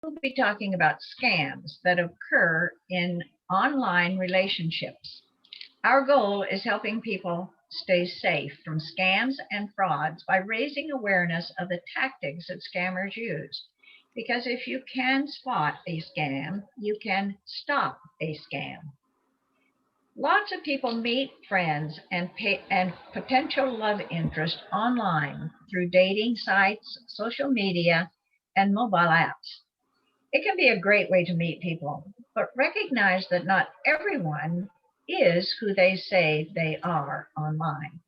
we'll be talking about scams that occur in online relationships. Our goal is helping people stay safe from scams and frauds by raising awareness of the tactics that scammers use. Because if you can spot a scam, you can stop a scam. Lots of people meet friends and potential love interest online through dating sites, social media, and mobile apps. It can be a great way to meet people, but recognize that not everyone is who they say they are online.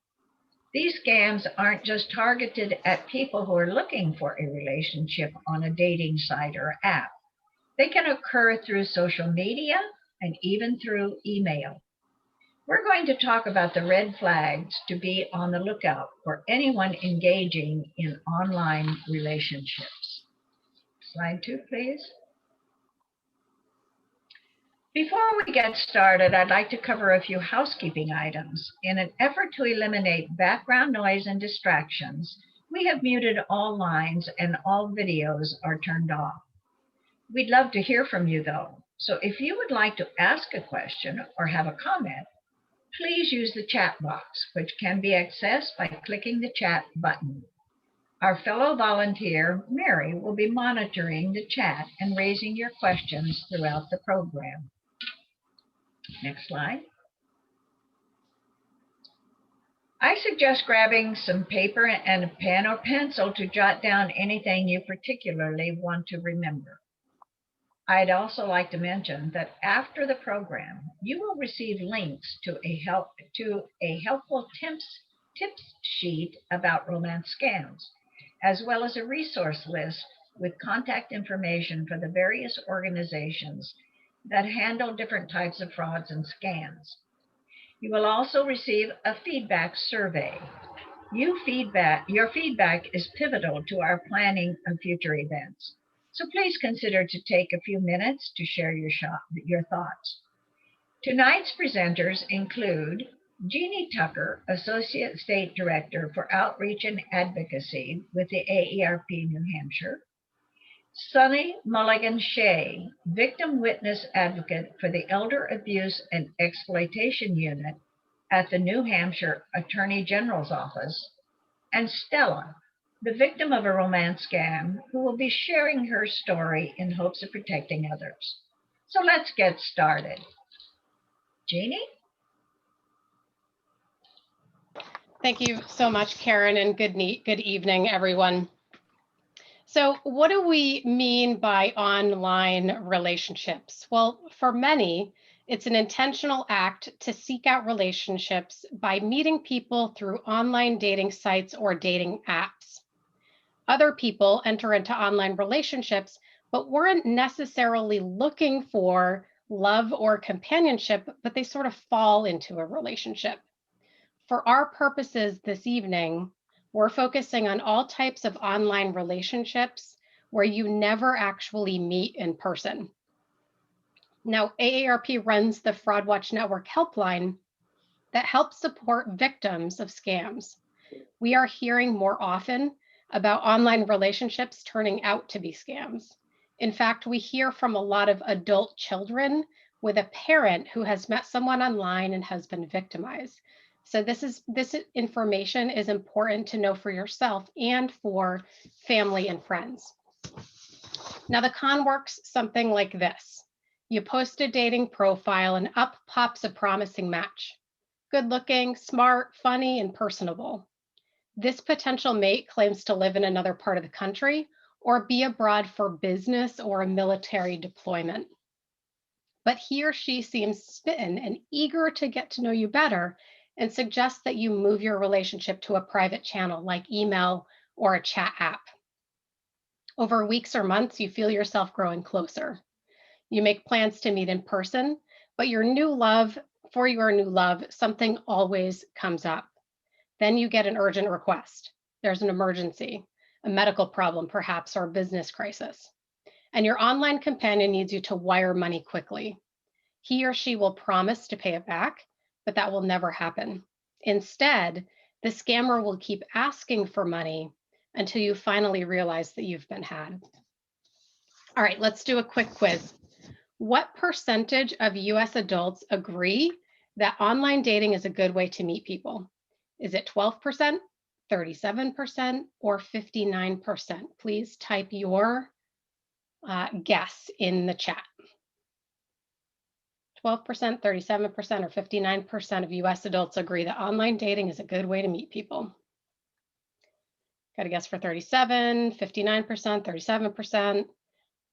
These scams aren't just targeted at people who are looking for a relationship on a dating site or app. They can occur through social media and even through email. We're going to talk about the red flags to be on the lookout for anyone engaging in online relationships. Slide 2, please. Before we get started, I'd like to cover a few housekeeping items. In an effort to eliminate background noise and distractions, we have muted all lines and all videos are turned off. We'd love to hear from you though, so if you would like to ask a question or have a comment, please use the chat box, which can be accessed by clicking the chat button. Our fellow volunteer, Mary, will be monitoring the chat and raising your questions throughout the program. Next slide. I suggest grabbing some paper and a pen or pencil to jot down anything you particularly want to remember. I'd also like to mention that after the program, you will receive links to a helpful tips sheet about romance scams, as well as a resource list with contact information for the various organizations that handle different types of frauds and scams. You will also receive a feedback survey. Your feedback is pivotal to our planning of future events. So please consider to take a few minutes to share your thoughts. Tonight's presenters include Jeannie Tucker, Associate State Director for Outreach and Advocacy with the AARP New Hampshire, Sunny Mulligan Shea, Victim Witness Advocate for the Elder Abuse and Exploitation Unit at the New Hampshire Attorney General's Office, and Stella, the victim of a romance scam, who will be sharing her story in hopes of protecting others. So let's get started. Jeannie? Thank you so much, Karen, and good evening, everyone. So what do we mean by online relationships? Well, for many, it's an intentional act to seek out relationships by meeting people through online dating sites or dating apps. Other people enter into online relationships, but weren't necessarily looking for love or companionship, but they sort of fall into a relationship. For our purposes this evening, we're focusing on all types of online relationships where you never actually meet in person. Now, AARP runs the Fraud Watch Network helpline that helps support victims of scams. We are hearing more often about online relationships turning out to be scams. In fact, we hear from a lot of adult children with a parent who has met someone online and has been victimized. So this information is important to know for yourself and for family and friends. Now the con works something like this. You post a dating profile and up pops a promising match. Good looking, smart, funny, and personable. This potential mate claims to live in another part of the country or be abroad for business or a military deployment. But he or she seems smitten and eager to get to know you better and suggests that you move your relationship to a private channel like email or a chat app. Over weeks or months, you feel yourself growing closer. You make plans to meet in person, but for your new love, something always comes up. Then you get an urgent request. There's an emergency, a medical problem perhaps, or a business crisis. And your online companion needs you to wire money quickly. He or she will promise to pay it back, but that will never happen. Instead, the scammer will keep asking for money until you finally realize that you've been had. All right, let's do a quick quiz. What percentage of US adults agree that online dating is a good way to meet people? Is it 12%, 37%, or 59%? Please type your guess in the chat. 12%, 37%, or 59% of US adults agree that online dating is a good way to meet people. Got a guess for 37, 59%, 37%,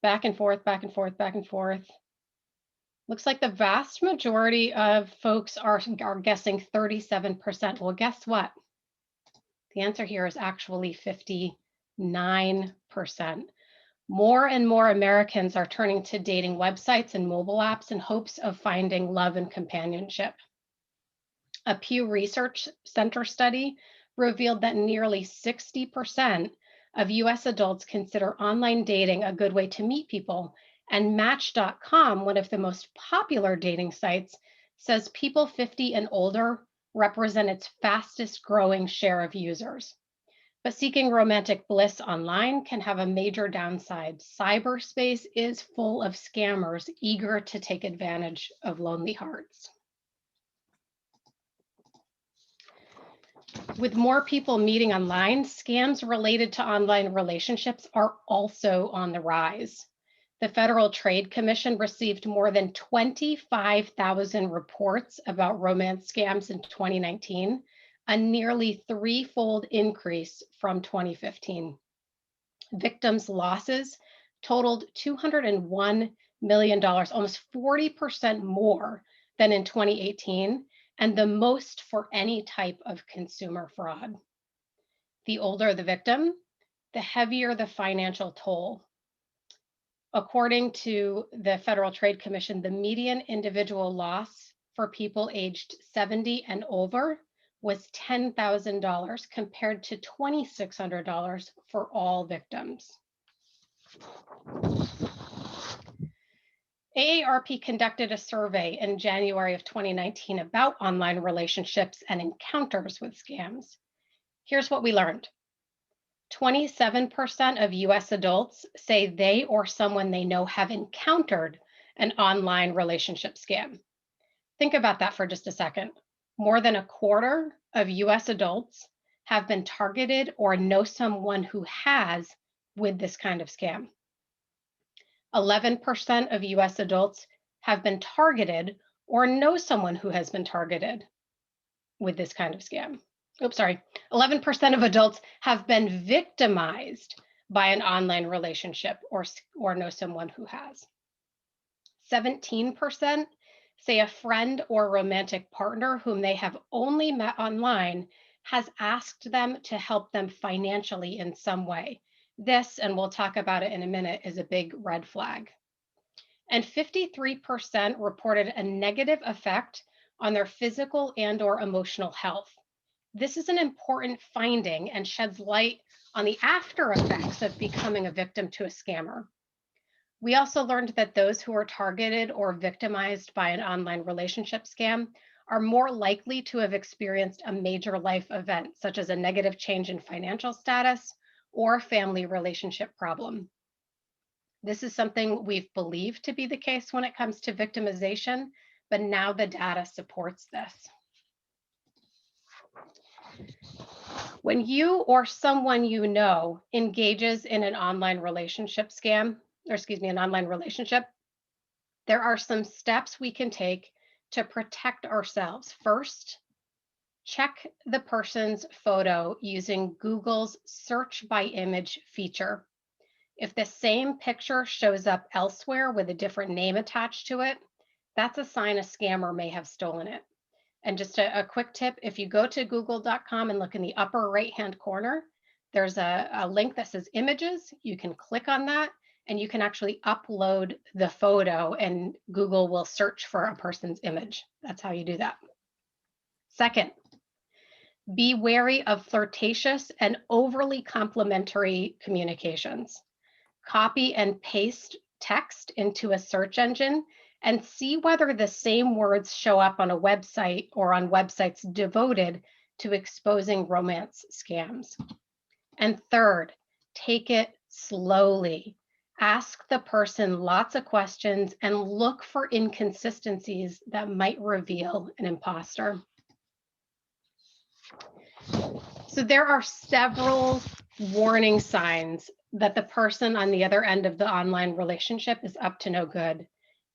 back and forth, back and forth, back and forth. Looks like the vast majority of folks are guessing 37%. Well, guess what? The answer here is actually 59%. More and more Americans are turning to dating websites and mobile apps in hopes of finding love and companionship. A Pew Research Center study revealed that nearly 60% of US adults consider online dating a good way to meet people, and Match.com, one of the most popular dating sites, says people 50 and older represent its fastest growing share of users. But seeking romantic bliss online can have a major downside. Cyberspace is full of scammers eager to take advantage of lonely hearts. With more people meeting online, scams related to online relationships are also on the rise. The Federal Trade Commission received more than 25,000 reports about romance scams in 2019, a nearly threefold increase from 2015. Victims' losses totaled $201 million, almost 40% more than in 2018, and the most for any type of consumer fraud. The older the victim, the heavier the financial toll. According to the Federal Trade Commission, the median individual loss for people aged 70 and over was $10,000 compared to $2,600 for all victims. AARP conducted a survey in January of 2019 about online relationships and encounters with scams. Here's what we learned. 27% of US adults say they or someone they know have encountered an online relationship scam. Think about that for just a second. More than a quarter of US adults have been targeted or know someone who has with this kind of scam. 11% of US adults have been targeted or know someone who has been targeted with this kind of scam. 11% of adults have been victimized by an online relationship or know someone who has. 17% say a friend or romantic partner whom they have only met online has asked them to help them financially in some way. This, and we'll talk about it in a minute, is a big red flag. And 53% reported a negative effect on their physical and/or emotional health. This is an important finding and sheds light on the after effects of becoming a victim to a scammer. We also learned that those who are targeted or victimized by an online relationship scam are more likely to have experienced a major life event, such as a negative change in financial status or family relationship problem. This is something we've believed to be the case when it comes to victimization, but now the data supports this. When you or someone you know engages in an online relationship scam, an online relationship, there are some steps we can take to protect ourselves. First, check the person's photo using Google's search by image feature. If the same picture shows up elsewhere with a different name attached to it, that's a sign a scammer may have stolen it. And just a quick tip, if you go to google.com and look in the upper right-hand corner, there's a link that says images. You can click on that and you can actually upload the photo and Google will search for a person's image. That's how you do that. Second, be wary of flirtatious and overly complimentary communications. Copy and paste text into a search engine and see whether the same words show up on a website or on websites devoted to exposing romance scams. And third, take it slowly. Ask the person lots of questions and look for inconsistencies that might reveal an imposter. So there are several warning signs that the person on the other end of the online relationship is up to no good.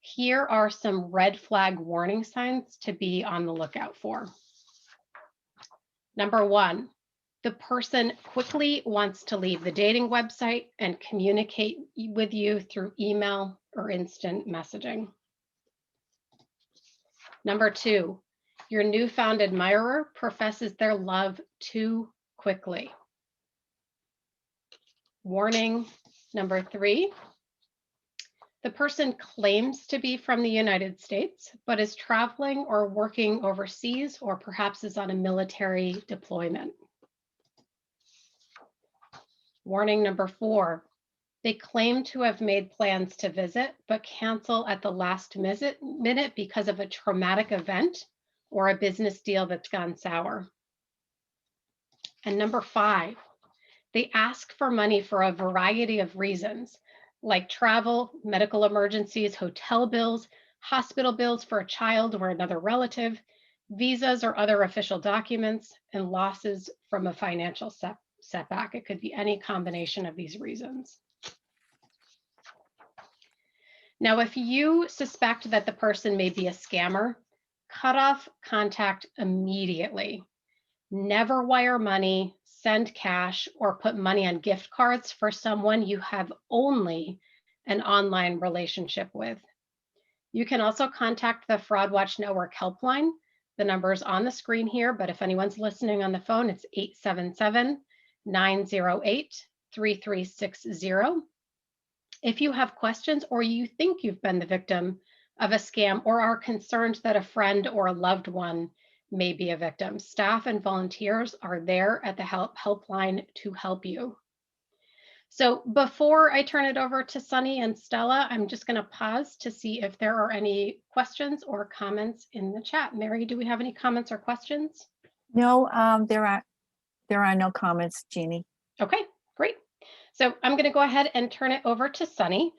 Here are some red flag warning signs to be on the lookout for. Number one, the person quickly wants to leave the dating website and communicate with you through email or instant messaging. Number two, your newfound admirer professes their love too quickly. Warning number three, the person claims to be from the United States, but is traveling or working overseas, or perhaps is on a military deployment. Warning number four, they claim to have made plans to visit, but cancel at the last minute because of a traumatic event or a business deal that's gone sour. And number five, they ask for money for a variety of reasons, like travel, medical emergencies, hotel bills, hospital bills for a child or another relative, visas or other official documents, and losses from a financial setback. It could be any combination of these reasons. Now, if you suspect that the person may be a scammer, cut off contact immediately. Never wire money, send cash, or put money on gift cards for someone you have only an online relationship with. You can also contact the Fraud Watch Network helpline. The number is on the screen here, but if anyone's listening on the phone, it's 877-908-3360. If you have questions or you think you've been the victim of a scam or are concerned that a friend or a loved one may be a victim, staff and volunteers are there at the helpline to help you. So before I turn it over to Sunny and Stella, I'm just going to pause to see if there are any questions or comments in the chat. Mary, do we have any comments or questions? No, there are no comments, Jeannie. Okay, great. So I'm going to go ahead and turn it over to Sunny.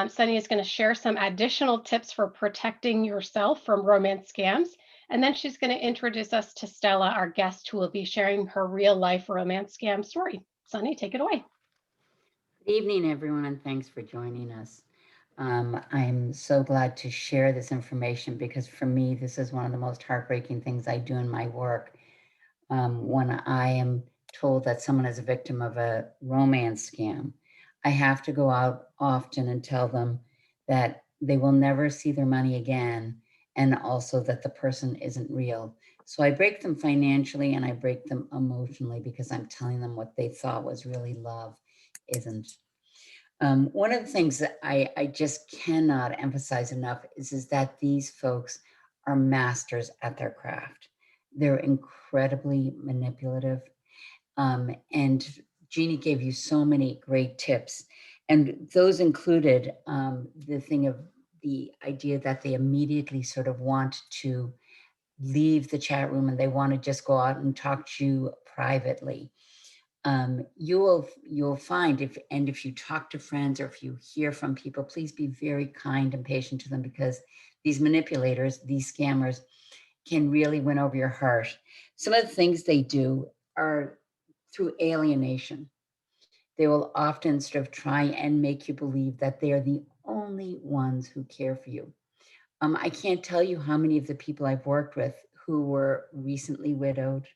Sunny is going to share some additional tips for protecting yourself from romance scams. And then she's going to introduce us to Stella, our guest, who will be sharing her real life romance scam story. Sunny, take it away. Good evening, everyone, and thanks for joining us. I'm so glad to share this information because for me, this is one of the most heartbreaking things I do in my work. When I am told that someone is a victim of a romance scam, I have to go out often and tell them that they will never see their money again, and also that the person isn't real. So I break them financially and I break them emotionally because I'm telling them what they thought was really love isn't. One of the things that I just cannot emphasize enough is that these folks are masters at their craft. They're incredibly manipulative. And Jeannie gave you so many great tips. And those included the thing of the idea that they immediately sort of want to leave the chat room and they want to just go out and talk to you privately. You'll find if you talk to friends or if you hear from people, please be very kind and patient to them because these manipulators, these scammers can really win over your heart. Some of the things they do are through alienation. They will often sort of try and make you believe that they are the only ones who care for you. I can't tell you how many of the people I've worked with who were recently widowed,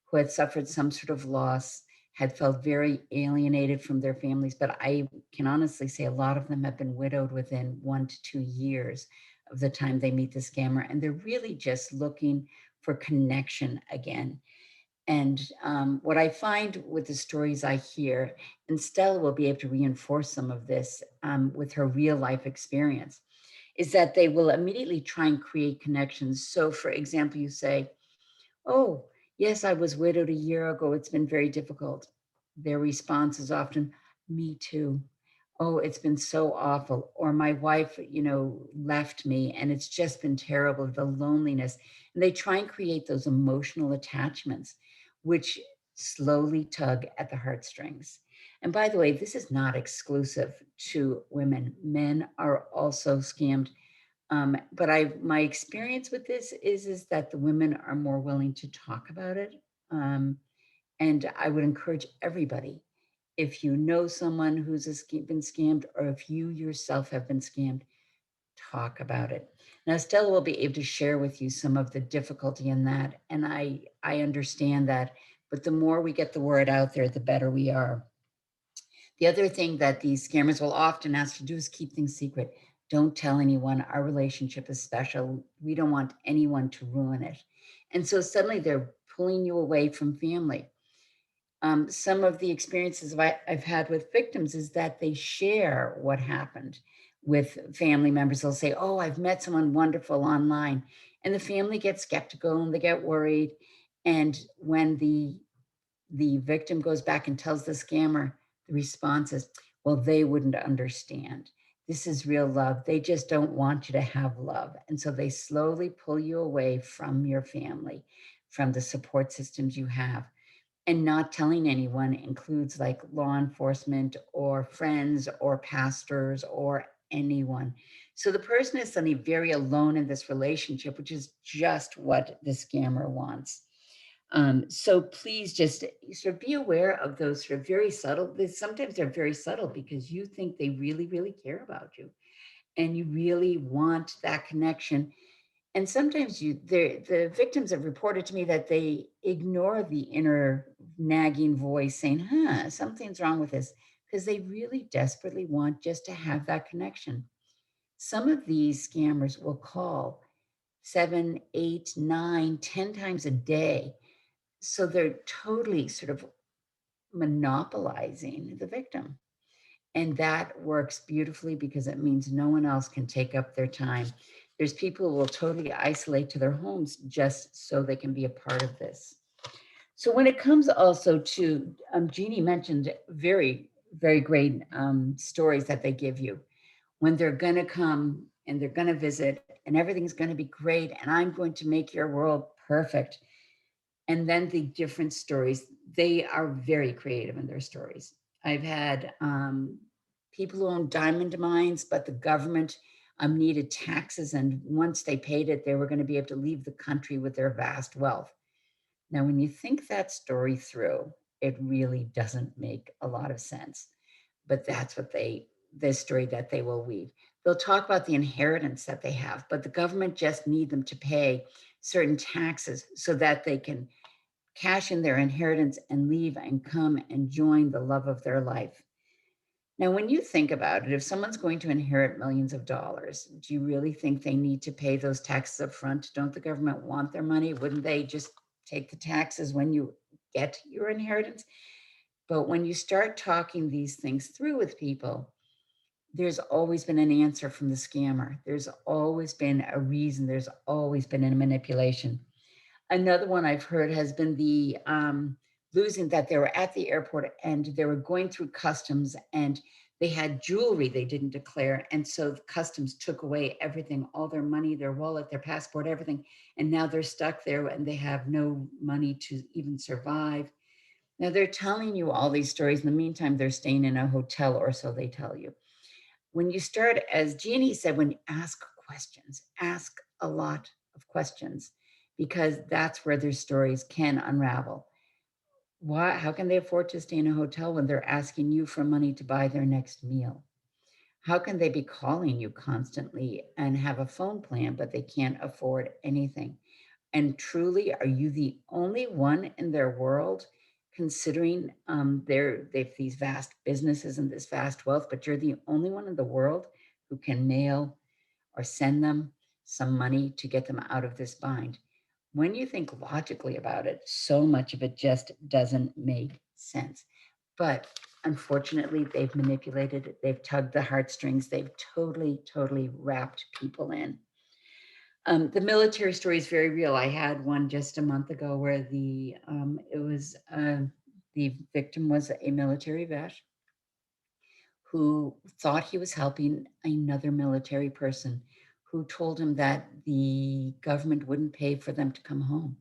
who had suffered some sort of loss, had felt very alienated from their families, but I can honestly say a lot of them have been widowed within 1 to 2 years of the time they meet the scammer, and they're really just looking for connection again. And what I find with the stories I hear, and Stella will be able to reinforce some of this with her real life experience, is that they will immediately try and create connections. So for example, you say, oh, yes, I was widowed a year ago. It's been very difficult. Their response is often, me too. Oh, it's been so awful. Or my wife, left me and it's just been terrible, the loneliness. And they try and create those emotional attachments, which slowly tug at the heartstrings. And by the way, this is not exclusive to women. Men are also scammed. But my experience with this is that the women are more willing to talk about it. Um, and I would encourage everybody, if you know someone who's been scammed, or if you yourself have been scammed, talk about it. Now, Stella will be able to share with you some of the difficulty in that. And I understand that, but the more we get the word out there, the better we are. The other thing that these scammers will often ask you to do is keep things secret. Don't tell anyone. Our relationship is special. We don't want anyone to ruin it. And so suddenly they're pulling you away from family. Some of the experiences I've had with victims is that they share what happened with family members. They'll say, oh, I've met someone wonderful online. And the family gets skeptical and they get worried. And when the victim goes back and tells the scammer, the response is, well, they wouldn't understand. This is real love. They just don't want you to have love. And so they slowly pull you away from your family, from the support systems you have. And not telling anyone includes like law enforcement or friends or pastors or anyone. So the person is suddenly very alone in this relationship, which is just what the scammer wants. So please just sort of be aware of those sort of very subtle, sometimes they're very subtle because you think they really, really care about you and you really want that connection. And sometimes the victims have reported to me that they ignore the inner nagging voice saying, something's wrong with this, because they really desperately want just to have that connection. Some of these scammers will call 7, 8, 9, 10 times a day. So they're totally sort of monopolizing the victim. And that works beautifully because it means no one else can take up their time. There's people who will totally isolate to their homes just so they can be a part of this. So when it comes also to, Jeannie mentioned very, very great stories that they give you when they're going to come and they're going to visit and everything's going to be great and I'm going to make your world perfect. And then the different stories, they are very creative in their stories. I've had people who own diamond mines, but the government needed taxes. And once they paid it, they were going to be able to leave the country with their vast wealth. Now, when you think that story through, it really doesn't make a lot of sense. But that's what the story that they will weave. They'll talk about the inheritance that they have, but the government just need them to pay certain taxes so that they can cash in their inheritance and leave and come and join the love of their life. Now, when you think about it, if someone's going to inherit millions of dollars, do you really think they need to pay those taxes up front? Don't the government want their money? Wouldn't they just take the taxes when you get your inheritance? But when you start talking these things through with people, there's always been an answer from the scammer. There's always been a reason. There's always been a manipulation. Another one I've heard has been the losing that they were at the airport and they were going through customs and they had jewelry they didn't declare. And so the customs took away everything, all their money, their wallet, their passport, everything. And now they're stuck there and they have no money to even survive. Now they're telling you all these stories. In the meantime, they're staying in a hotel, or so they tell you. When you start, as Jeannie said, when you ask questions, ask a lot of questions, because that's where their stories can unravel. Why, how can they afford to stay in a hotel when they're asking you for money to buy their next meal? How can they be calling you constantly and have a phone plan, but they can't afford anything? And truly, are you the only one in their world, considering they've these vast businesses and this vast wealth, but you're the only one in the world who can mail or send them some money to get them out of this bind? When you think logically about it, so much of it just doesn't make sense. But unfortunately, they've manipulated it. They've tugged the heartstrings. They've totally, totally wrapped people in. The military story is very real. I had one just a month ago where the victim was a military vet who thought he was helping another military person who told him that the government wouldn't pay for them to come home,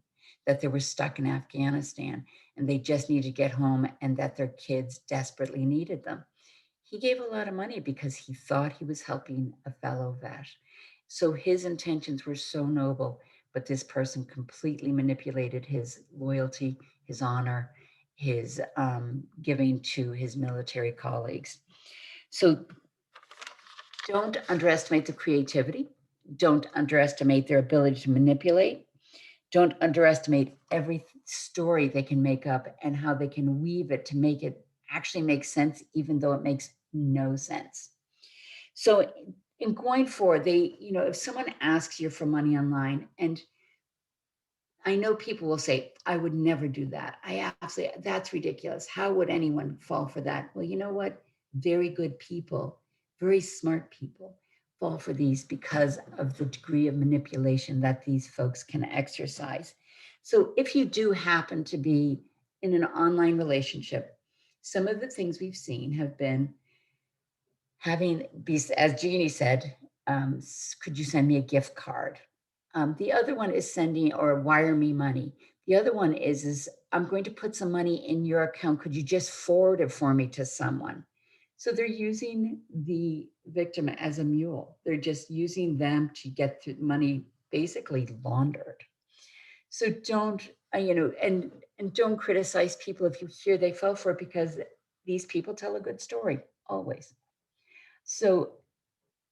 that they were stuck in Afghanistan. and they just needed to get home and that their kids desperately needed them. He gave a lot of money because he thought he was helping a fellow vet. So his intentions were so noble, but this person completely manipulated his loyalty, his honor, his giving to his military colleagues. So don't underestimate the creativity. Don't underestimate their ability to manipulate. Don't underestimate every story they can make up and how they can weave it to make it actually make sense, even though it makes no sense. So in going forward, if someone asks you for money online, and I know people will say, I would never do that. That's ridiculous. How would anyone fall for that? Well, you know what? Very good people, very smart people fall for these because of the degree of manipulation that these folks can exercise. So if you do happen to be in an online relationship, some of the things we've seen have been as Jeannie said, could you send me a gift card? The other one is sending or wire me money. The other one is I'm going to put some money in your account. Could you just forward it for me to someone? So they're using the victim as a mule. They're just using them to get the money basically laundered. So don't, and don't criticize people if you hear they fell for it, because these people tell a good story, always. So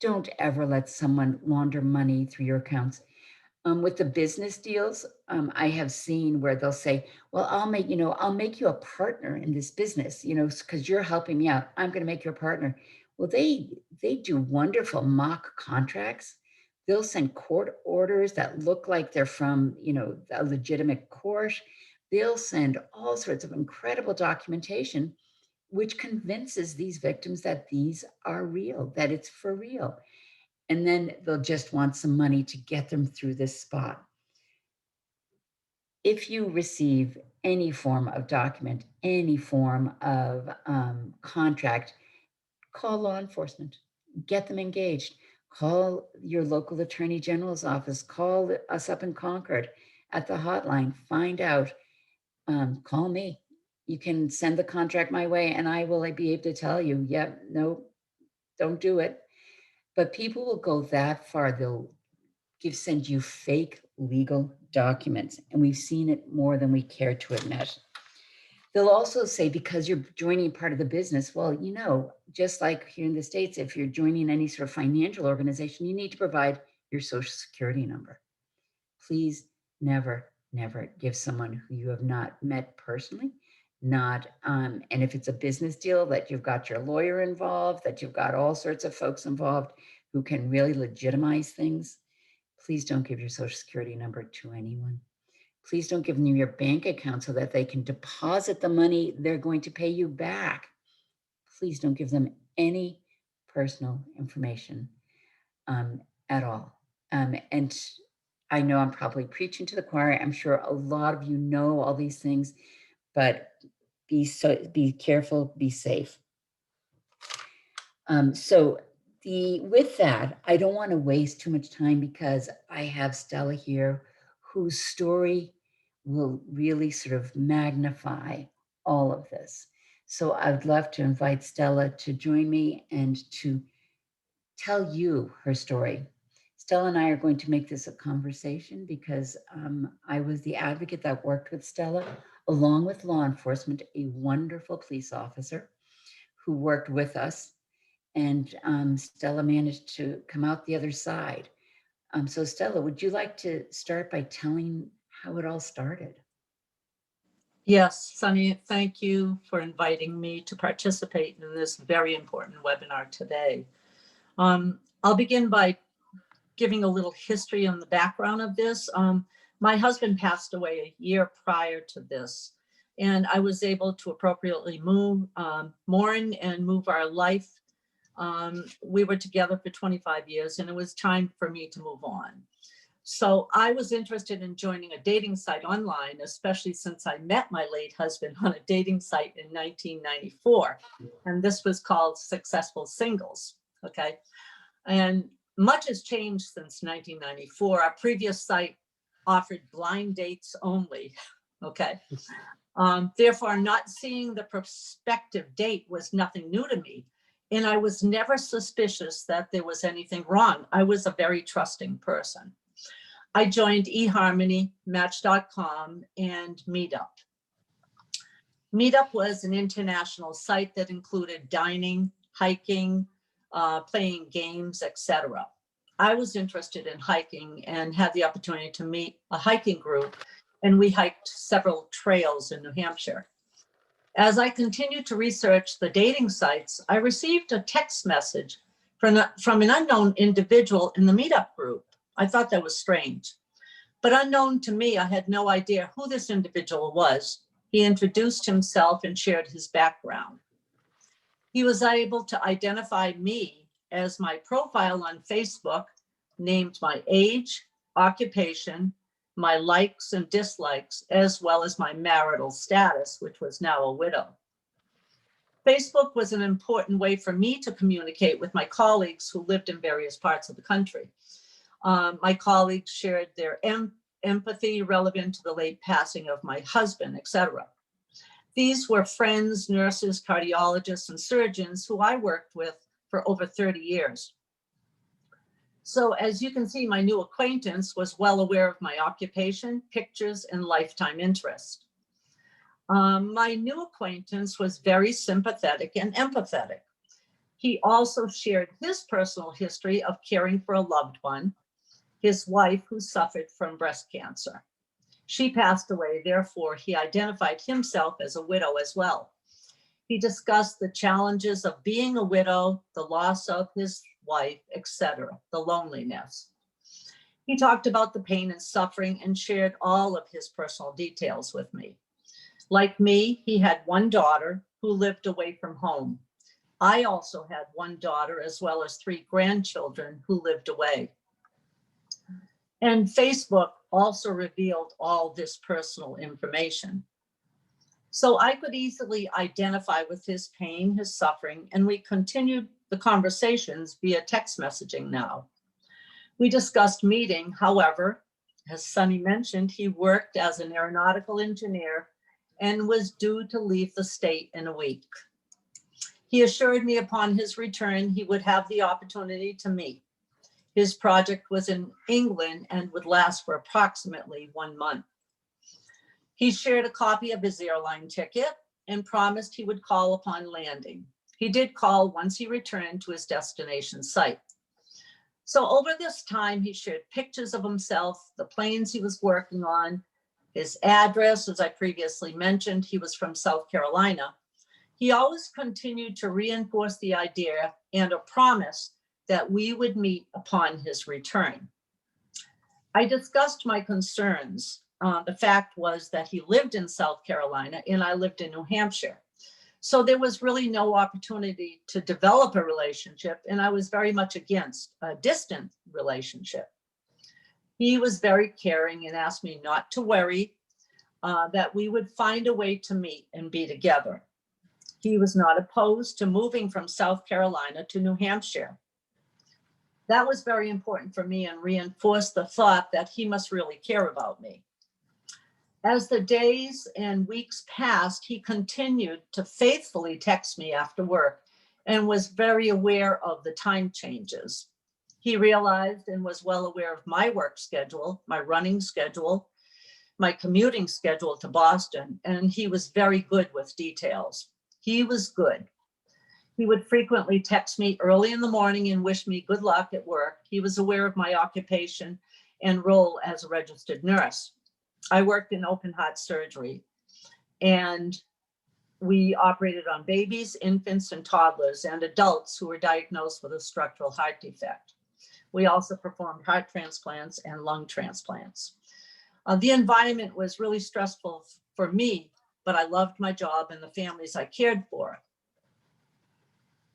don't ever let someone launder money through your accounts. With the business deals, I have seen where they'll say, well, I'll make you a partner in this business, because you're helping me out. I'm going to make you a partner. Well, they do wonderful mock contracts. They'll send court orders that look like they're from, a legitimate court. They'll send all sorts of incredible documentation, which convinces these victims that these are real, that it's for real. And then they'll just want some money to get them through this spot. If you receive any form of document, any form of contract, call law enforcement, get them engaged, call your local attorney general's office, call us up in Concord at the hotline, find out, call me. You can send the contract my way and I will be able to tell you, yep, no, don't do it. But people will go that far. They'll send you fake legal documents. And we've seen it more than we care to admit. They'll also say, because you're joining part of the business, well, just like here in the States, if you're joining any sort of financial organization, you need to provide your social security number. Please never, never give someone who you have not met personally, and if it's a business deal, that you've got your lawyer involved, that you've got all sorts of folks involved who can really legitimize things. Please don't give your social security number to anyone. Please don't give them your bank account so that they can deposit the money they're going to pay you back. Please don't give them any personal information at all. And I know I'm probably preaching to the choir. I'm sure a lot of you know all these things, but be careful, be safe. With that, I don't want to waste too much time because I have Stella here whose story will really sort of magnify all of this. So I would love to invite Stella to join me and to tell you her story. Stella and I are going to make this a conversation because I was the advocate that worked with Stella, along with law enforcement, a wonderful police officer who worked with us. And Stella managed to come out the other side. So Stella, would you like to start by telling how it all started? Yes, Sunny, thank you for inviting me to participate in this very important webinar today. I'll begin by giving a little history on the background of this. My husband passed away a year prior to this, and I was able to appropriately mourn and move our life. We were together for 25 years, and it was time for me to move on. So I was interested in joining a dating site online, especially since I met my late husband on a dating site in 1994. And this was called Successful Singles, okay? And much has changed since 1994. Our previous site offered blind dates only, okay? Therefore, not seeing the prospective date was nothing new to me. And I was never suspicious that there was anything wrong. I was a very trusting person. I joined eHarmony, Match.com, and Meetup. Meetup was an international site that included dining, hiking, playing games, etc. I was interested in hiking and had the opportunity to meet a hiking group, and we hiked several trails in New Hampshire. As I continued to research the dating sites, I received a text message from an unknown individual in the Meetup group. I thought that was strange, but unknown to me, I had no idea who this individual was. He introduced himself and shared his background. He was able to identify me as my profile on Facebook, named my age, occupation, my likes and dislikes, as well as my marital status, which was now a widow. Facebook was an important way for me to communicate with my colleagues who lived in various parts of the country. My colleagues shared their empathy relevant to the late passing of my husband, etc. These were friends, nurses, cardiologists, and surgeons who I worked with for over 30 years. So as you can see, my new acquaintance was well aware of my occupation, pictures, and lifetime interest. My new acquaintance was very sympathetic and empathetic. He also shared his personal history of caring for a loved one, his wife who suffered from breast cancer. She passed away, therefore he identified himself as a widow as well. He discussed the challenges of being a widow, the loss of his wife, etc., the loneliness. He talked about the pain and suffering and shared all of his personal details with me. Like me, he had one daughter who lived away from home. I also had one daughter as well as 3 grandchildren who lived away. And Facebook also revealed all this personal information. So I could easily identify with his pain, his suffering, and we continued the conversations via text messaging now. We discussed meeting. However, as Sunny mentioned, he worked as an aeronautical engineer and was due to leave the state in a week. He assured me upon his return, he would have the opportunity to meet. His project was in England and would last for approximately 1 month. He shared a copy of his airline ticket and promised he would call upon landing. He did call once he returned to his destination site. So over this time, he shared pictures of himself, the planes he was working on, his address. As I previously mentioned, he was from South Carolina. He always continued to reinforce the idea and a promise that we would meet upon his return. I discussed my concerns. The fact was that he lived in South Carolina and I lived in New Hampshire. So there was really no opportunity to develop a relationship, and I was very much against a distant relationship. He was very caring and asked me not to worry, that we would find a way to meet and be together. He was not opposed to moving from South Carolina to New Hampshire. That was very important for me and reinforced the thought that he must really care about me. As the days and weeks passed, he continued to faithfully text me after work and was very aware of the time changes. He realized and was well aware of my work schedule, my running schedule, my commuting schedule to Boston, and he was very good with details. He was good. He would frequently text me early in the morning and wish me good luck at work. He was aware of my occupation and role as a registered nurse. I worked in open heart surgery, and we operated on babies, infants, and toddlers, and adults who were diagnosed with a structural heart defect. We also performed heart transplants and lung transplants. The environment was really stressful for me, but I loved my job and the families I cared for.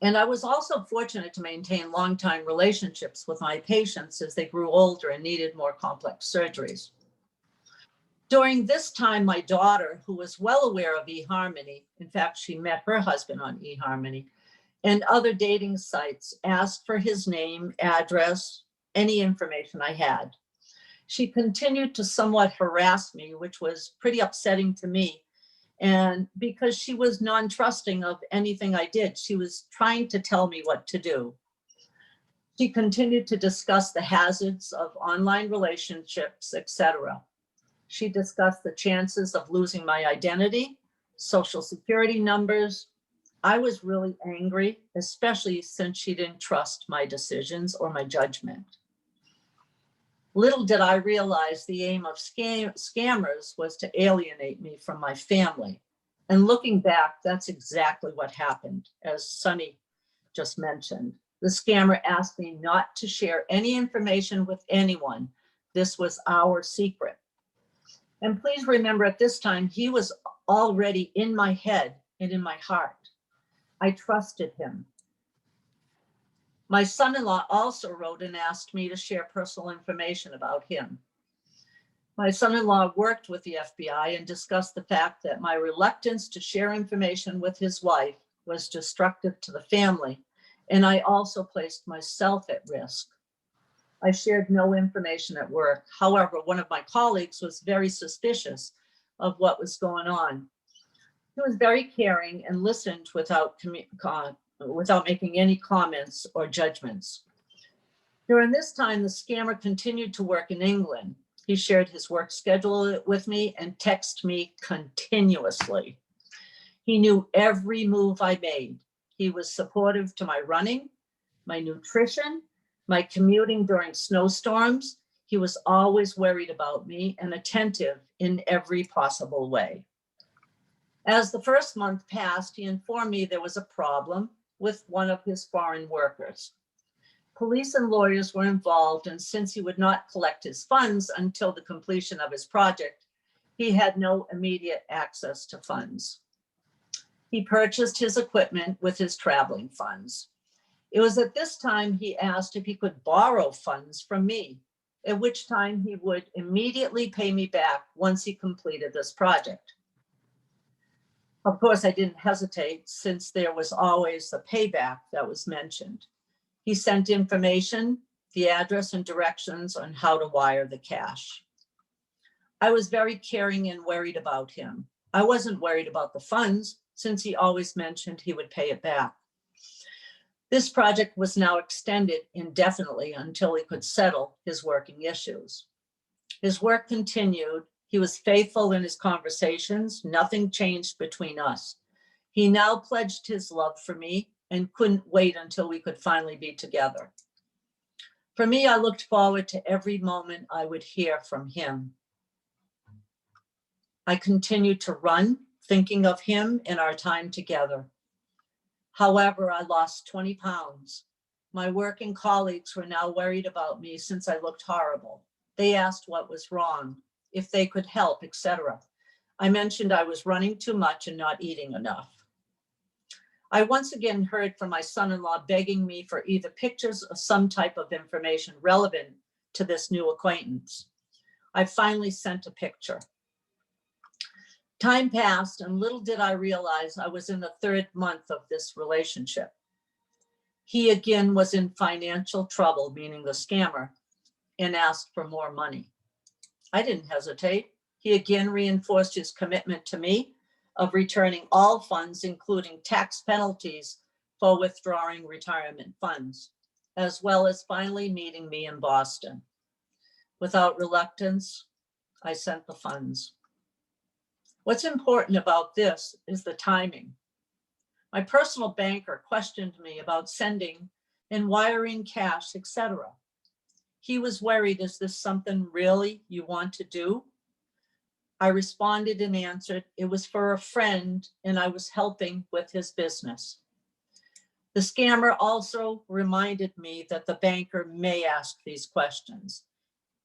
And I was also fortunate to maintain long-time relationships with my patients as they grew older and needed more complex surgeries. During this time, my daughter, who was well aware of eHarmony, in fact, she met her husband on eHarmony, and other dating sites, asked for his name, address, any information I had. She continued to somewhat harass me, which was pretty upsetting to me, And because she was non-trusting of anything I did, she was trying to tell me what to do. She continued to discuss the hazards of online relationships, etc. She discussed the chances of losing my identity, social security numbers. I was really angry, especially since she didn't trust my decisions or my judgment. Little did I realize the aim of scammers was to alienate me from my family. And looking back, that's exactly what happened, as Sunny just mentioned. The scammer asked me not to share any information with anyone. This was our secret. And please remember, at this time, he was already in my head and in my heart. I trusted him. My son-in-law also wrote and asked me to share personal information about him. My son-in-law worked with the FBI and discussed the fact that my reluctance to share information with his wife was destructive to the family, and I also placed myself at risk. I shared no information at work. However, one of my colleagues was very suspicious of what was going on. He was very caring and listened without making any comments or judgments. During this time, the scammer continued to work in England. He shared his work schedule with me and texted me continuously. He knew every move I made. He was supportive to my running, my nutrition, my commuting during snowstorms. He was always worried about me and attentive in every possible way. As the first month passed, he informed me there was a problem with one of his foreign workers. Police and lawyers were involved, and since he would not collect his funds until the completion of his project, he had no immediate access to funds. He purchased his equipment with his traveling funds. It was at this time he asked if he could borrow funds from me, at which time he would immediately pay me back once he completed this project. Of course, I didn't hesitate, since there was always the payback that was mentioned. He sent information, the address and directions on how to wire the cash. I was very caring and worried about him. I wasn't worried about the funds, since he always mentioned he would pay it back. This project was now extended indefinitely until he could settle his working issues. His work continued. He was faithful in his conversations. Nothing changed between us. He now pledged his love for me and couldn't wait until we could finally be together. For me, I looked forward to every moment I would hear from him. I continued to run, thinking of him and our time together. However, I lost 20 pounds. My working colleagues were now worried about me since I looked horrible. They asked what was wrong, if they could help, etc. I mentioned I was running too much and not eating enough. I once again heard from my son-in-law begging me for either pictures or some type of information relevant to this new acquaintance. I finally sent a picture. Time passed, and little did I realize I was in the third month of this relationship. He again was in financial trouble, meaning the scammer, and asked for more money. I didn't hesitate. He again reinforced his commitment to me of returning all funds, including tax penalties for withdrawing retirement funds, as well as finally meeting me in Boston. Without reluctance, I sent the funds. What's important about this is the timing. My personal banker questioned me about sending and wiring cash, etc. He was worried, is this something really you want to do? I responded and answered, it was for a friend and I was helping with his business. The scammer also reminded me that the banker may ask these questions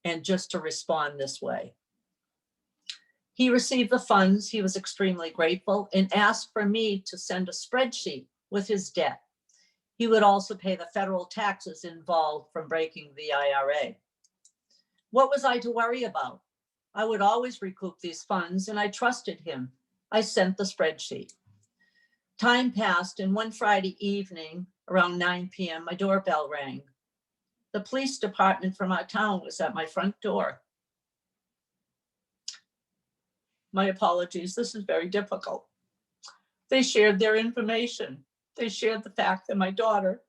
and just to respond this way. He received the funds. He was extremely grateful and asked for me to send a spreadsheet with his debt. He would also pay the federal taxes involved from breaking the IRA. What was I to worry about? I would always recoup these funds, and I trusted him. I sent the spreadsheet. Time passed, and one Friday evening around 9 p.m., my doorbell rang. The police department from our town was at my front door. My apologies, this is very difficult. They shared their information. They shared the fact that my daughter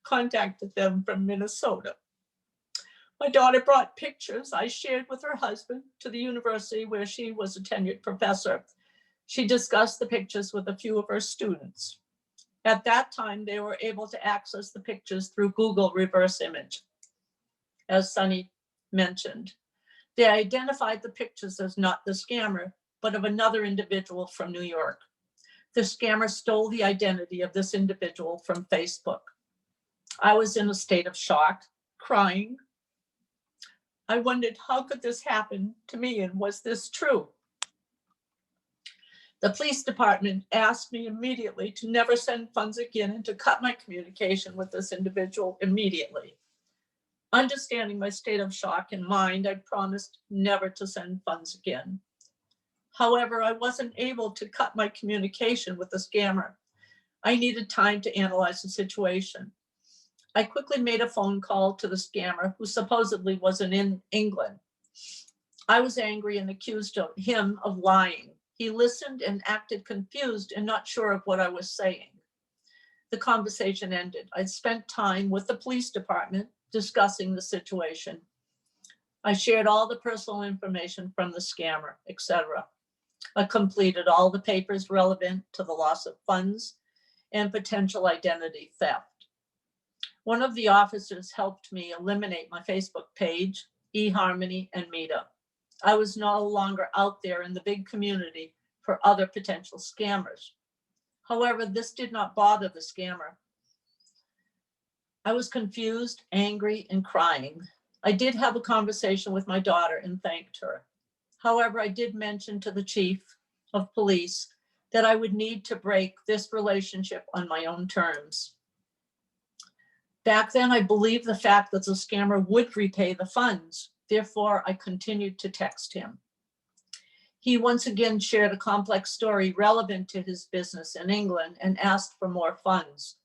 contacted them from Minnesota. My daughter brought pictures I shared with her husband to the university where she was a tenured professor. She discussed the pictures with a few of her students. At that time, they were able to access the pictures through Google reverse image. As Sunny mentioned, they identified the pictures as not the scammer, but of another individual from New York. The scammer stole the identity of this individual from Facebook. I was in a state of shock, crying. I wondered, how could this happen to me, and was this true? The police department asked me immediately to never send funds again and to cut my communication with this individual immediately. Understanding my state of shock in mind, I promised never to send funds again. However, I wasn't able to cut my communication with the scammer. I needed time to analyze the situation. I quickly made a phone call to the scammer, who supposedly was in England. I was angry and accused him of lying. He listened and acted confused and not sure of what I was saying. The conversation ended. I spent time with the police department discussing the situation. I shared all the personal information from the scammer, etc. I completed all the papers relevant to the loss of funds and potential identity theft. One of the officers helped me eliminate my Facebook page, eHarmony, and Meetup. I was no longer out there in the big community for other potential scammers. However, this did not bother the scammer. I was confused, angry, and crying. I did have a conversation with my daughter and thanked her. However, I did mention to the chief of police that I would need to break this relationship on my own terms. Back then, I believed the fact that the scammer would repay the funds. Therefore, I continued to text him. He once again shared a complex story relevant to his business in England and asked for more funds.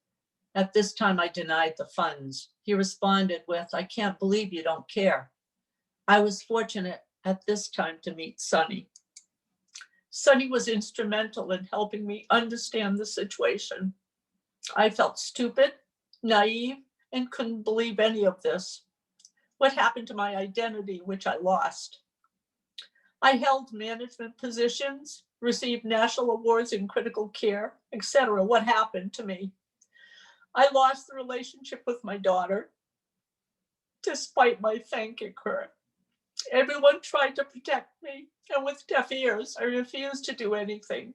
At this time, I denied the funds. He responded with, "I can't believe you don't care." I was fortunate at this time to meet Sunny. Sunny was instrumental in helping me understand the situation. I felt stupid, naive, and couldn't believe any of this. What happened to my identity, which I lost? I held management positions, received national awards in critical care, etc. What happened to me? I lost the relationship with my daughter, despite my thanking her. Everyone tried to protect me, and with deaf ears, I refused to do anything.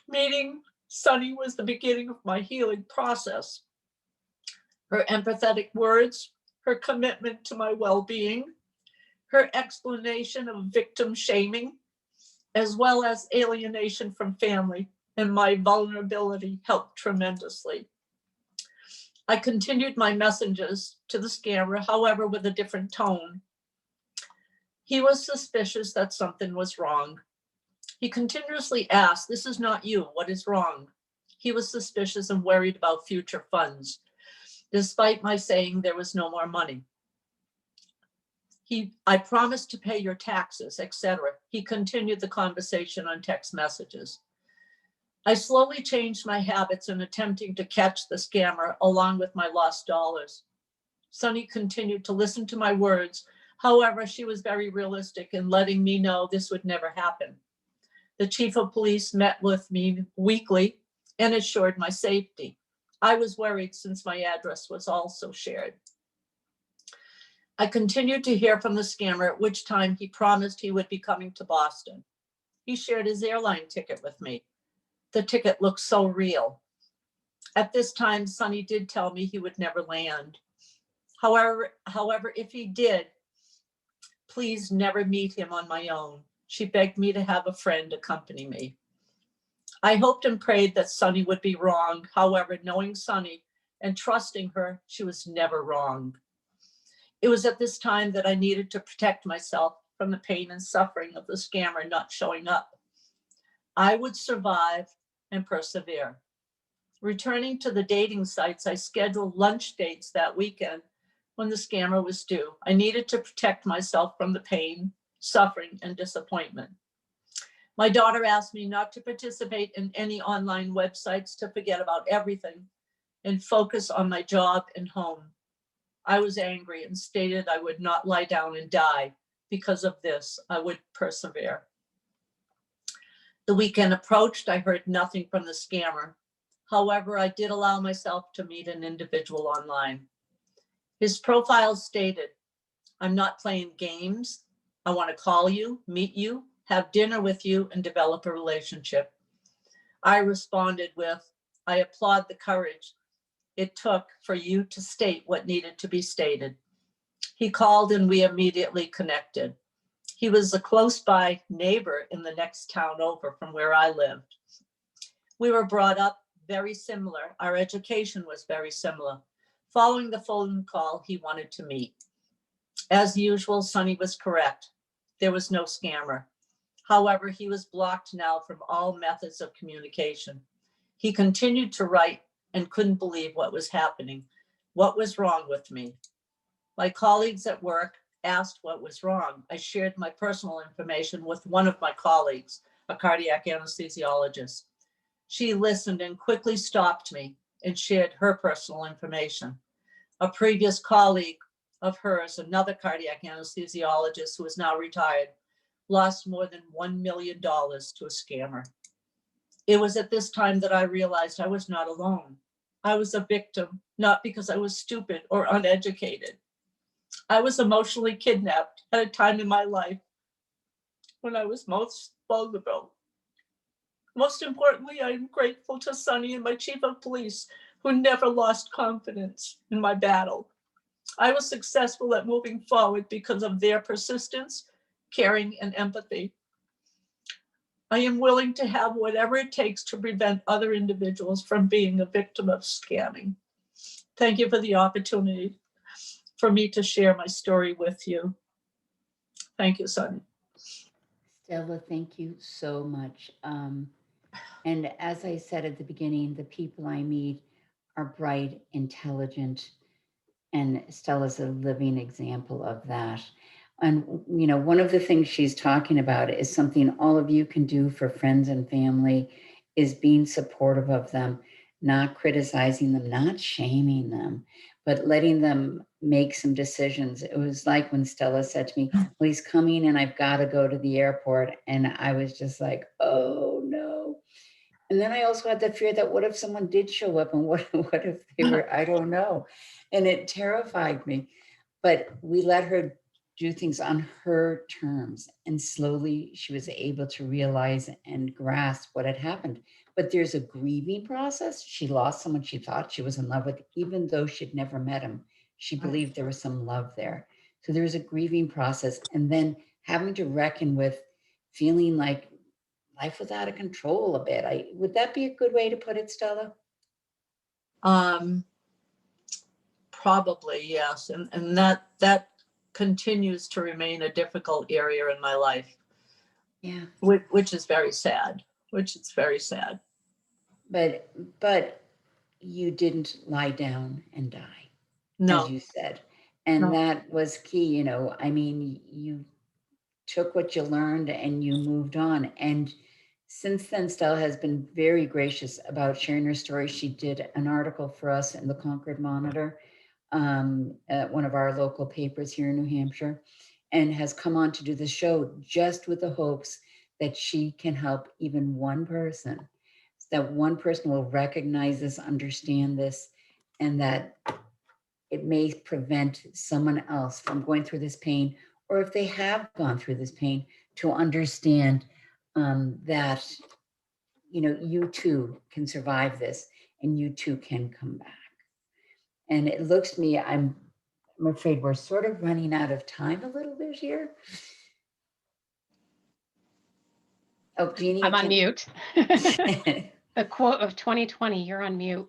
Meeting Sunny was the beginning of my healing process. Her empathetic words, her commitment to my well-being, her explanation of victim shaming, as well as alienation from family and my vulnerability helped tremendously. I continued my messages to the scammer, however, with a different tone. He was suspicious that something was wrong. He continuously asked, "This is not you, what is wrong?" He was suspicious and worried about future funds, despite my saying there was no more money. I promised to pay your taxes, etc. He continued the conversation on text messages. I slowly changed my habits in attempting to catch the scammer along with my lost dollars. Sunny continued to listen to my words. However, she was very realistic in letting me know this would never happen. The chief of police met with me weekly and assured my safety. I was worried since my address was also shared. I continued to hear from the scammer, at which time he promised he would be coming to Boston. He shared his airline ticket with me. The ticket looked so real. At this time, Sunny did tell me he would never land. However, if he did, please never meet him on my own. She begged me to have a friend accompany me. I hoped and prayed that Sunny would be wrong. However, knowing Sunny and trusting her, she was never wrong. It was at this time that I needed to protect myself from the pain and suffering of the scammer not showing up. I would survive and persevere. Returning to the dating sites, I scheduled lunch dates that weekend when the scammer was due. I needed to protect myself from the pain suffering, and disappointment. My daughter asked me not to participate in any online websites, to forget about everything and focus on my job and home. I was angry and stated I would not lie down and die. Because of this, I would persevere. The weekend approached. I heard nothing from the scammer. However, I did allow myself to meet an individual online. His profile stated, "I'm not playing games. I want to call you, meet you, have dinner with you, and develop a relationship." I responded with, "I applaud the courage it took for you to state what needed to be stated." He called and we immediately connected. He was a close by neighbor in the next town over from where I lived. We were brought up very similar. Our education was very similar. Following the phone call, he wanted to meet. As usual, Sonny was correct. There was no scammer. However, he was blocked now from all methods of communication. He continued to write and couldn't believe what was happening. What was wrong with me? My colleagues at work asked what was wrong. I shared my personal information with one of my colleagues, a cardiac anesthesiologist. She listened and quickly stopped me and shared her personal information. A previous colleague of hers, another cardiac anesthesiologist who is now retired, lost more than $1 million to a scammer. It was at this time that I realized I was not alone. I was a victim, not because I was stupid or uneducated. I was emotionally kidnapped at a time in my life when I was most vulnerable. Most importantly, I am grateful to Sonny and my chief of police, who never lost confidence in my battle. I was successful at moving forward because of their persistence, caring, and empathy. I am willing to have whatever it takes to prevent other individuals from being a victim of scamming. Thank you for the opportunity for me to share my story with you. Thank you, Sonny. Stella, thank you so much. And as I said at the beginning, the people I meet are bright, intelligent, and Stella's a living example of that. And, you know, one of the things she's talking about is something all of you can do for friends and family, is being supportive of them, not criticizing them, not shaming them, but letting them make some decisions. It was like when Stella said to me, "Well, he's coming and I've got to go to the airport." And I was just like, oh no. And then I also had the fear that what if someone did show up, and what if they were, I don't know. And it terrified me. But we let her do things on her terms. And slowly she was able to realize and grasp what had happened. But there's a grieving process. She lost someone she thought she was in love with, even though she'd never met him. She believed there was some love there. So there was a grieving process. And then having to reckon with feeling like life was out of control a bit. Would that be a good way to put it, Stella? Probably, yes. And that continues to remain a difficult area in my life. Yeah. Which is very sad, But you didn't lie down and die, No, as you said. And no. that was key, you know. I mean, you took what you learned and you moved on. And since then, Stella has been very gracious about sharing her story. She did an article for us in the Concord Monitor, at one of our local papers here in New Hampshire, and has come on to do the show just with the hopes that she can help even one person, so that one person will recognize this, understand this, and that it may prevent someone else from going through this pain, or if they have gone through this pain, to understand that, you know, you too can survive this and you too can come back. And it looks to me, I'm afraid we're sort of running out of time a little bit here. Oh, Jeannie. I'm on mute. The quote of 2020, you're on mute.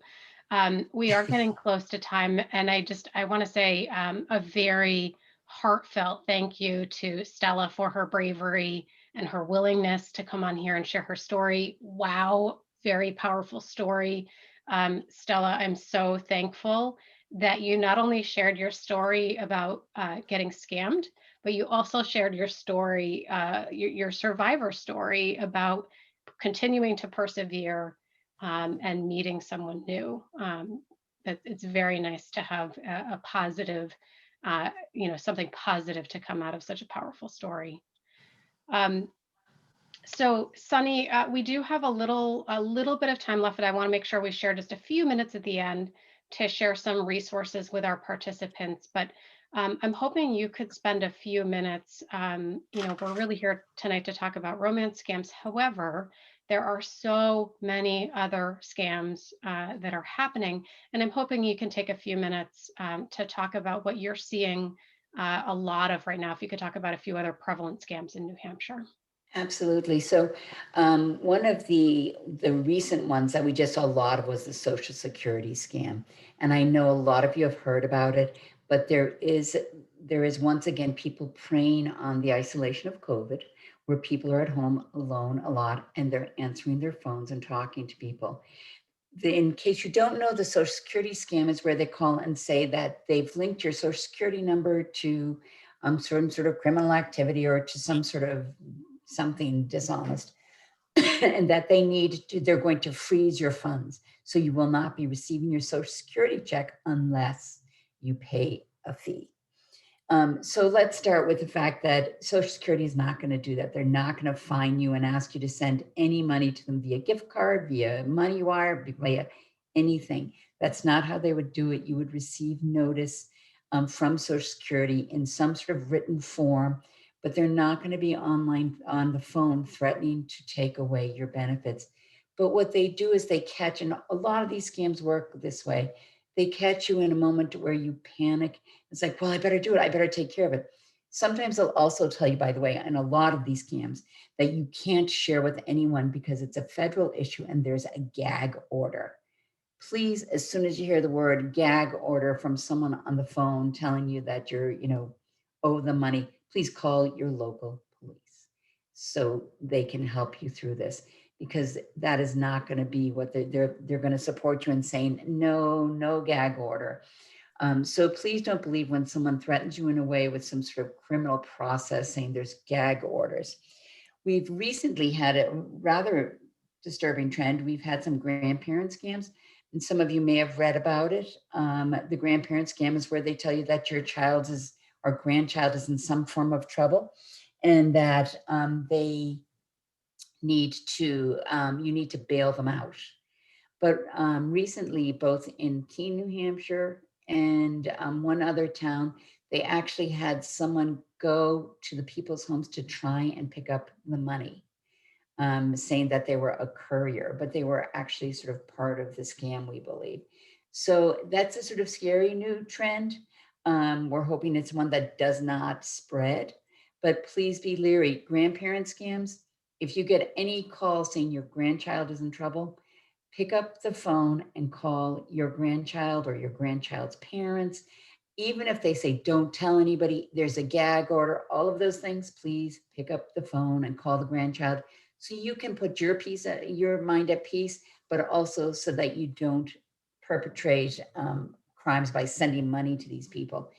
We are getting close to time. And I want to say a very heartfelt thank you to Stella for her bravery and her willingness to come on here and share her story. Wow, very powerful story. Stella, I'm so thankful that you not only shared your story about getting scammed, but you also shared your story, your survivor story about continuing to persevere and meeting someone new. It's very nice to have a positive, something positive to come out of such a powerful story. So Sunny, we do have a little bit of time left, but I want to make sure we share just a few minutes at the end to share some resources with our participants. But I'm hoping you could spend a few minutes. We're really here tonight to talk about romance scams. However, there are so many other scams that are happening, and I'm hoping you can take a few minutes to talk about what you're seeing a lot of right now. If you could talk about a few other prevalent scams in New Hampshire. Absolutely. So one of the recent ones that we just saw a lot of was the Social Security scam. And I know a lot of you have heard about it, but there is once again people preying on the isolation of COVID, where people are at home alone a lot and they're answering their phones and talking to people. In case you don't know, the Social Security scam is where they call and say that they've linked your Social Security number to some sort of criminal activity or to some sort of something dishonest, and that they're going to freeze your funds. So you will not be receiving your Social Security check unless you pay a fee. So let's start with the fact that Social Security is not going to do that. They're not going to fine you and ask you to send any money to them via gift card, via money wire, via anything. That's not how they would do it. You would receive notice from Social Security in some sort of written form, but they're not going to be online on the phone threatening to take away your benefits. But what they do is they catch, and a lot of these scams work this way. They catch you in a moment where you panic. It's like, well, I better do it. I better take care of it. Sometimes they'll also tell you, by the way, in a lot of these scams, that you can't share with anyone because it's a federal issue and there's a gag order. Please, as soon as you hear the word gag order from someone on the phone telling you that you're, owe them money, please call your local police so they can help you through this, because that is not going to be what they're going to support you in saying, no gag order. So please don't believe when someone threatens you in a way with some sort of criminal process saying there's gag orders. We've recently had a rather disturbing trend. We've had some grandparent scams, and some of you may have read about it. The grandparent scam is where they tell you that your child or grandchild is in some form of trouble, and that you need to bail them out. But recently, both in Keene, New Hampshire, and one other town, they actually had someone go to the people's homes to try and pick up the money, saying that they were a courier, but they were actually sort of part of the scam, we believe. So that's a sort of scary new trend. We're hoping it's one that does not spread, but please be leery. Grandparent scams, if you get any call saying your grandchild is in trouble, pick up the phone and call your grandchild or your grandchild's parents. Even if they say, don't tell anybody, there's a gag order, all of those things, please pick up the phone and call the grandchild so you can put your mind at peace, but also so that you don't perpetrate crimes by sending money to these people,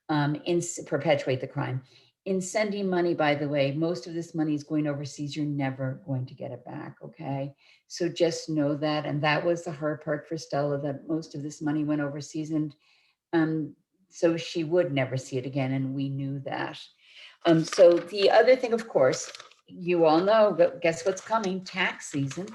perpetuate the crime. In sending money, by the way, most of this money is going overseas. You're never going to get it back, okay? So just know that. And that was the hard part for Stella, that most of this money went overseas, and so she would never see it again, and we knew that. So the other thing, of course, you all know, but guess what's coming? Tax season.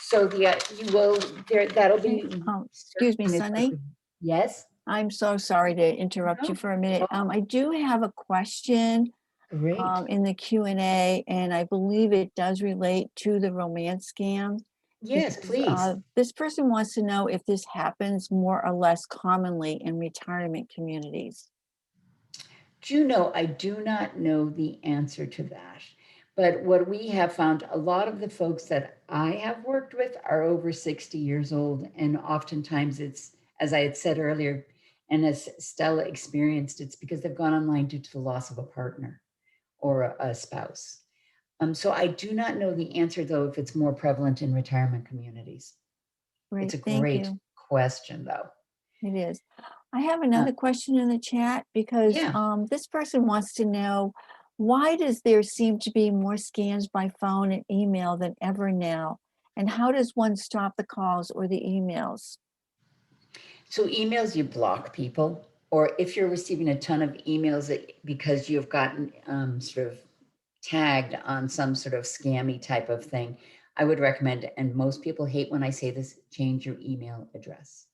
So that'll be. Excuse me, Sunny. Yes. I'm so sorry to interrupt you for a minute. I do have a question Great. in the Q&A, and I believe it does relate to the romance scam. Yes, please. This person wants to know if this happens more or less commonly in retirement communities. Juno, I do not know the answer to that. But what we have found, a lot of the folks that I have worked with are over 60 years old. And oftentimes it's, as I had said earlier, and as Stella experienced, it's because they've gone online due to the loss of a partner or a spouse. So I do not know the answer, though, if it's more prevalent in retirement communities. Great, it's a great question, though. It is. I have another question in the chat because Yeah. this person wants to know, why does there seem to be more scams by phone and email than ever now? And how does one stop the calls or the emails? So emails, you block people, or if you're receiving a ton of emails because you've gotten sort of tagged on some sort of scammy type of thing, I would recommend, and most people hate when I say this, change your email address.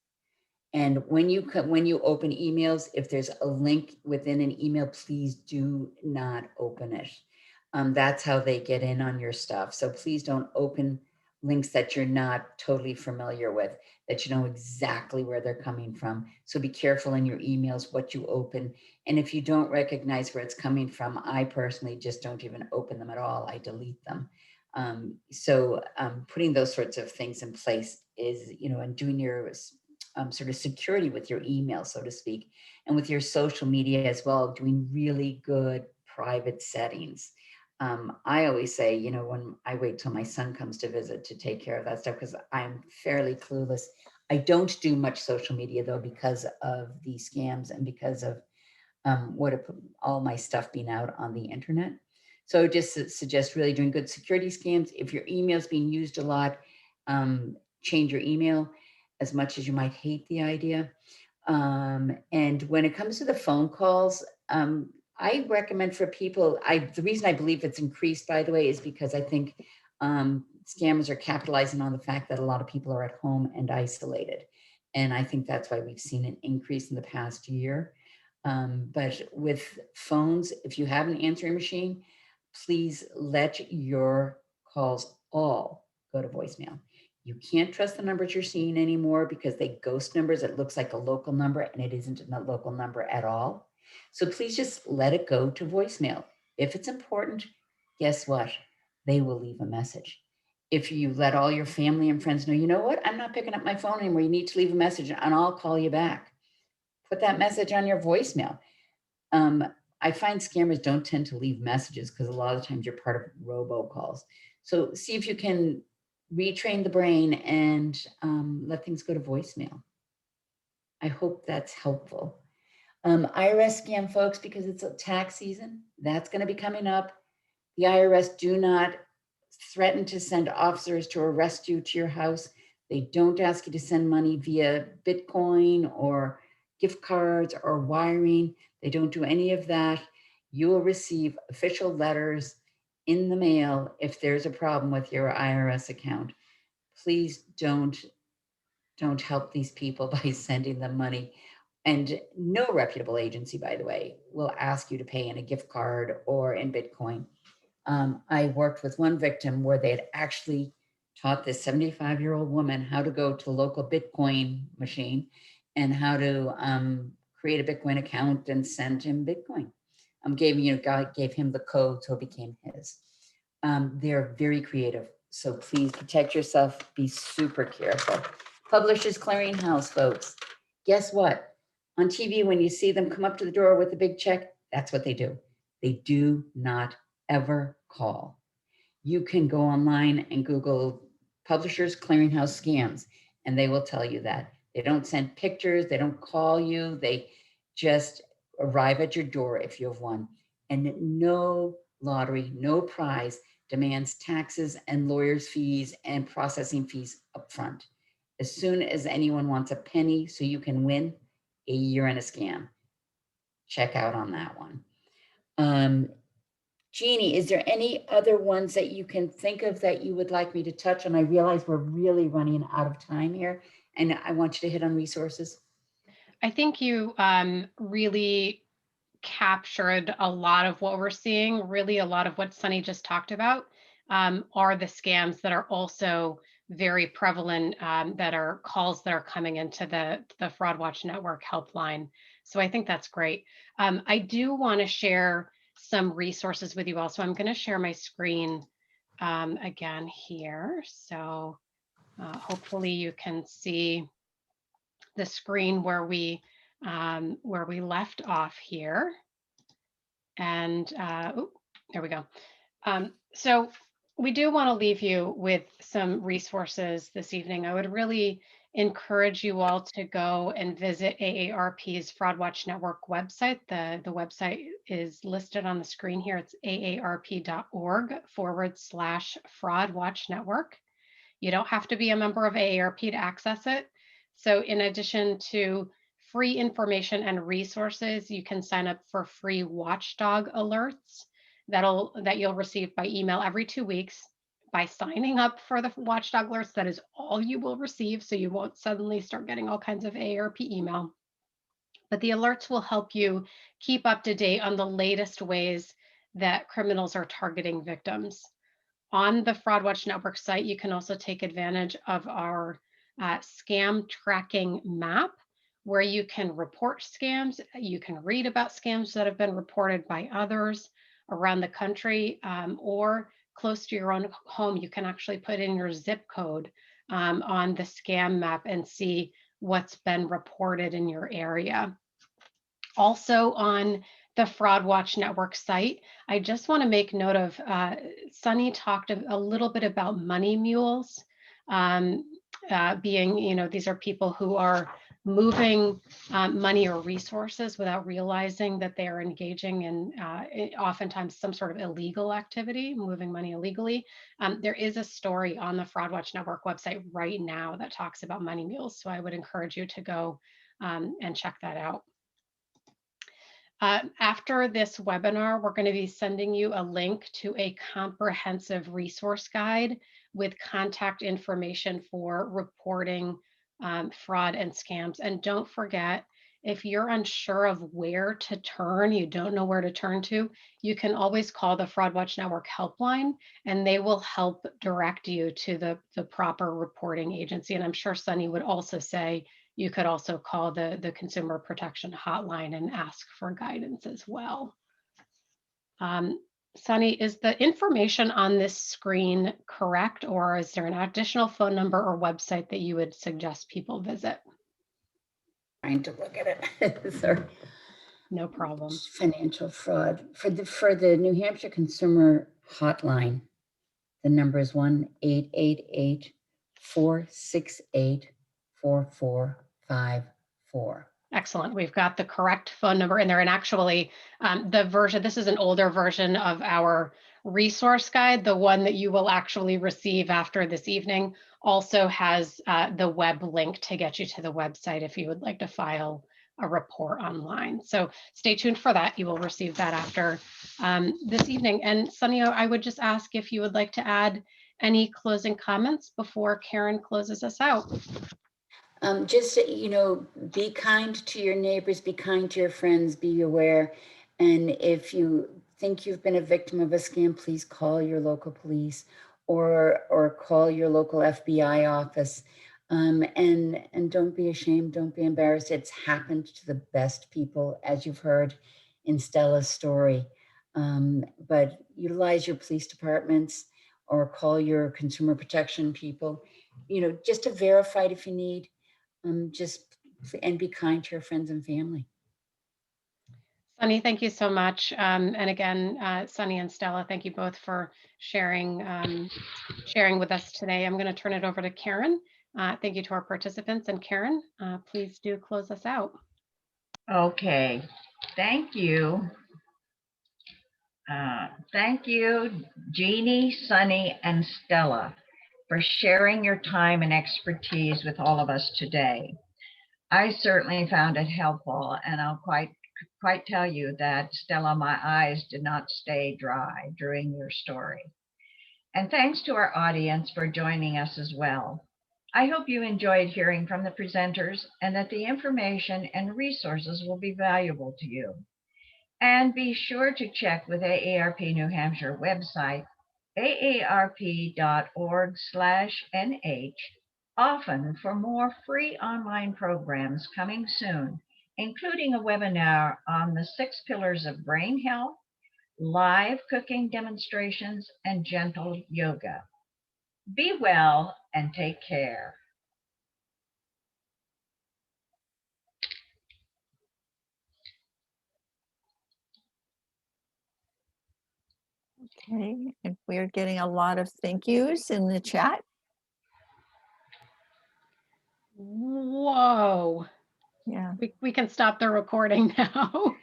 And when you open emails, if there's a link within an email, please do not open it. That's how they get in on your stuff. So please don't open links that you're not totally familiar with, that you know exactly where they're coming from. So be careful in your emails what you open. And if you don't recognize where it's coming from, I personally just don't even open them at all. I delete them. Putting those sorts of things in place is, and doing your sort of security with your email, so to speak, and with your social media as well, doing really good private settings. I always say, when I wait till my son comes to visit to take care of that stuff, because I'm fairly clueless. I don't do much social media though, because of the scams and because of all my stuff being out on the internet. So just suggest really doing good security scams. If your email is being used a lot, change your email, as much as you might hate the idea. And when it comes to the phone calls, I recommend for people, the reason I believe it's increased, by the way, is because I think scammers are capitalizing on the fact that a lot of people are at home and isolated. And I think that's why we've seen an increase in the past year. But with phones, if you have an answering machine, please let your calls all go to voicemail. You can't trust the numbers you're seeing anymore because they ghost numbers. It looks like a local number and it isn't a local number at all. So please just let it go to voicemail. If it's important, guess what? They will leave a message. If you let all your family and friends know, you know what? I'm not picking up my phone anymore. You need to leave a message and I'll call you back. Put that message on your voicemail. I find scammers don't tend to leave messages because a lot of times you're part of robocalls. So see if you can retrain the brain and let things go to voicemail. I hope that's helpful. IRS scam, folks, because it's a tax season, that's going to be coming up. The IRS do not threaten to send officers to arrest you to your house. They don't ask you to send money via Bitcoin or gift cards or wiring. They don't do any of that. You will receive official letters in the mail if there's a problem with your IRS account. Please don't help these people by sending them money. And no reputable agency, by the way, will ask you to pay in a gift card or in Bitcoin. I worked with one victim where they had actually taught this 75-year-old woman how to go to the local Bitcoin machine and how to create a Bitcoin account and send him Bitcoin. God gave him the code, so it became his. They're very creative. So please protect yourself, be super careful. Publishers Clearinghouse, folks. Guess what? On TV, when you see them come up to the door with a big check, that's what they do. They do not ever call. You can go online and Google Publishers Clearinghouse scams, and they will tell you that. They don't send pictures, they don't call you, they just arrive at your door if you have one. And no lottery, no prize demands taxes and lawyers' fees and processing fees up front. As soon as anyone wants a penny so you can win, you're in a scam. Check out on that one. Jeannie, is there any other ones that you can think of that you would like me to touch on? I realize we're really running out of time here, and I want you to hit on resources. I think you really captured a lot of what we're seeing. Really, a lot of what Sunny just talked about are the scams that are also very prevalent, that are calls that are coming into the Fraud Watch Network helpline. So I think that's great. I do want to share some resources with you all. So I'm going to share my screen again here. So hopefully you can see the screen where we left off here. And there we go. So we do want to leave you with some resources this evening. I would really encourage you all to go and visit AARP's Fraud Watch Network website. The website is listed on the screen here. It's aarp.org/Fraud Watch Network. You don't have to be a member of AARP to access it. So in addition to free information and resources, you can sign up for free watchdog alerts that you'll receive by email every 2 weeks. By signing up for the watchdog alerts, that is all you will receive. So you won't suddenly start getting all kinds of AARP email. But the alerts will help you keep up to date on the latest ways that criminals are targeting victims. On the Fraud Watch Network site, you can also take advantage of our scam tracking map, where you can report scams. You can read about scams that have been reported by others around the country, or close to your own home. You can actually put in your zip code on the scam map and see what's been reported in your area. Also on the Fraud Watch Network site, I just want to make note of, Sunny talked a little bit about money mules, being, these are people who are moving money or resources without realizing that they are engaging in oftentimes some sort of illegal activity, moving money illegally. There is a story on the Fraud Watch Network website right now that talks about money mules. So I would encourage you to go and check that out. After this webinar, we're going to be sending you a link to a comprehensive resource guide with contact information for reporting fraud and scams. And don't forget, if you're unsure of where to turn, you don't know where to turn to, you can always call the Fraud Watch Network helpline, and they will help direct you to the proper reporting agency. And I'm sure Sunny would also say, you could also call the Consumer Protection Hotline and ask for guidance as well. Sunny, is the information on this screen correct, or is there an additional phone number or website that you would suggest people visit? Trying to look at it. Sorry. No problem. Financial fraud. For the New Hampshire Consumer Hotline, the number is 1-888-468-4454. Excellent. We've got the correct phone number in there. And actually, this is an older version of our resource guide. The one that you will actually receive after this evening also has the web link to get you to the website if you would like to file a report online. So stay tuned for that. You will receive that after this evening. And Sunny, I would just ask if you would like to add any closing comments before Karen closes us out. Just, be kind to your neighbors, be kind to your friends, be aware. And if you think you've been a victim of a scam, please call your local police or call your local FBI office. And don't be ashamed, don't be embarrassed. It's happened to the best people, as you've heard in Stella's story. But utilize your police departments or call your consumer protection people, just to verify it if you need. And be kind to your friends and family. Sunny, thank you so much. And again, Sunny and Stella, thank you both for sharing with us today. I'm going to turn it over to Karen. Thank you to our participants. And Karen, please do close us out. Okay, thank you. Thank you, Jeannie, Sunny, and Stella, for sharing your time and expertise with all of us today. I certainly found it helpful, and I'll quite tell you that, Stella, my eyes did not stay dry during your story. And thanks to our audience for joining us as well. I hope you enjoyed hearing from the presenters and that the information and resources will be valuable to you. And be sure to check with AARP New Hampshire website, aarp.org/nh, often for more free online programs coming soon, including a webinar on the 6 pillars of brain health, live cooking demonstrations, and gentle yoga. Be well and take care. Okay, and we're getting a lot of thank yous in the chat. Whoa. Yeah. We can stop the recording now.